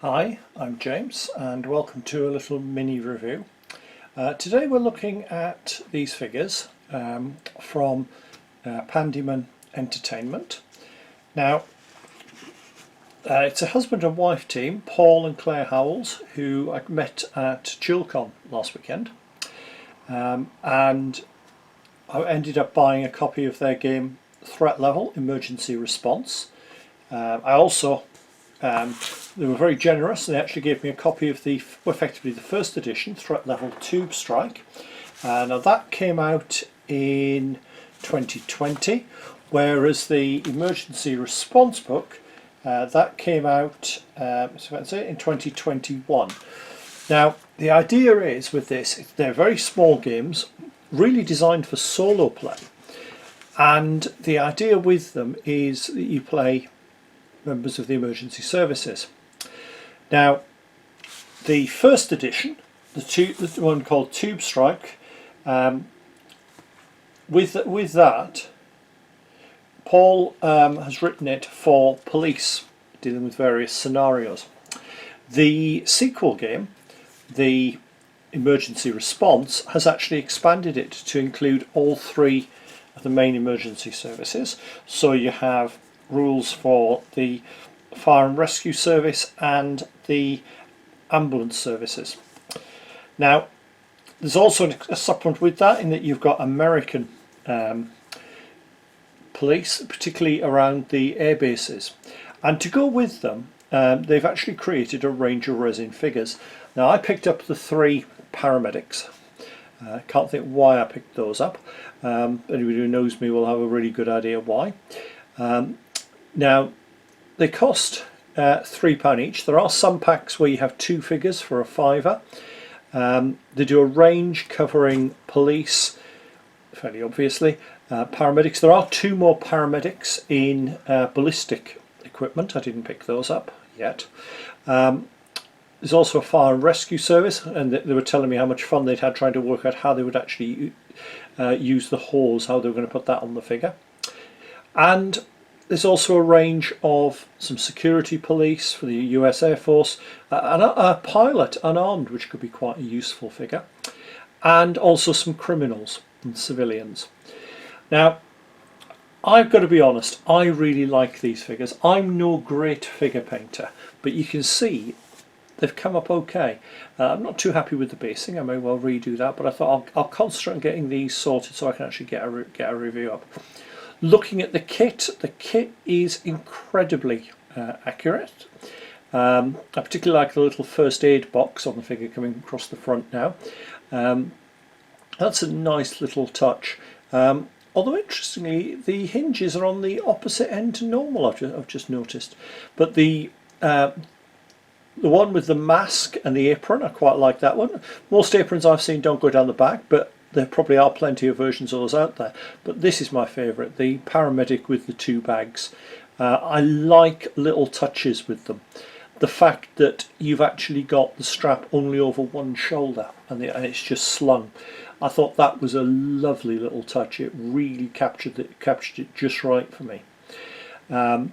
Hi, I'm James and welcome to a little mini review. Today we're looking at these figures from Pandyman Entertainment. Now it's a husband and wife team, Paul and Claire Howells, who I met at Chillcon last weekend, and I ended up buying a copy of their game Threat Level Emergency Response. They were very generous and they actually gave me a copy of effectively the first edition, Threat Level Tube Strike. Now that came out in 2020, whereas the Emergency Response book, that came out in 2021. Now the idea is with this, they're very small games, really designed for solo play, and the idea with them is that you play members of the emergency services. Now the first edition, the one called Tube Strike, with that Paul has written it for police dealing with various scenarios. The sequel game, the Emergency Response, has actually expanded it to include all three of the main emergency services. So you have rules for the fire and rescue service and the ambulance services. Now there's also a supplement with that, in that you've got American police, particularly around the air bases, and to go with them they've actually created a range of resin figures. Now I picked up the three Paramedics. Can't think why I picked those up. Anybody who knows me will have a really good idea why. Now they cost £3 each. There are some packs where you have two figures for a £5. They do a range covering police, fairly obviously, paramedics. There are two more paramedics in ballistic equipment. I didn't pick those up yet. There's also a fire and rescue service, and they were telling me how much fun they'd had trying to work out how they would actually use the hose, how they were going to put that on the figure. And there's also a range of some security police for the US Air Force, and a pilot unarmed, which could be quite a useful figure, and also some criminals and civilians. Now I've got to be honest, I really like these figures. I'm no great figure painter, but you can see they've come up okay. I'm not too happy with the basing. I may well redo that, but I thought I'll concentrate on getting these sorted so I can actually get a review up. Looking at the kit is incredibly accurate. I particularly like the little first aid box on the figure coming across the front now. That's a nice little touch. Although interestingly, the hinges are on the opposite end to normal, I've just noticed. But the one with the mask and the apron, I quite like that one. Most aprons I've seen don't go down the back, but there probably are plenty of versions of those out there. But this is my favourite, the paramedic with the two bags. I like little touches with them. The fact that you've actually got the strap only over one shoulder and it's just slung. I thought that was a lovely little touch. It really captured it just right for me. The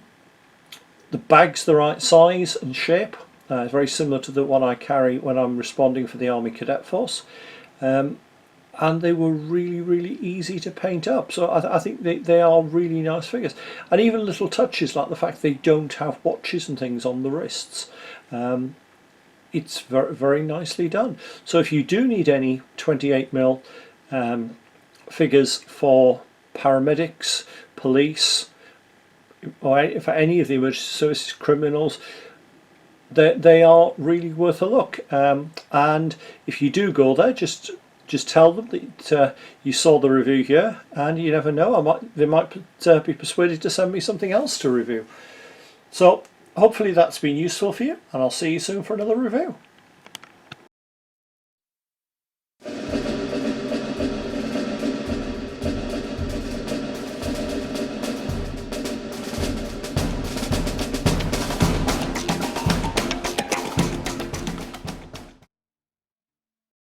bag's the right size and shape. It's very similar to the one I carry when I'm responding for the Army Cadet Force. And they were really easy to paint up, so I think they are really nice figures. And even little touches like the fact they don't have watches and things on the wrists, it's very nicely done. So if you do need any 28mm figures for paramedics, police, or for any of the emergency services, criminals, they are really worth a look. And if you do go there, just tell them that you saw the review here, and you never know, they might be persuaded to send me something else to review. So hopefully that's been useful for you, and I'll see you soon for another review.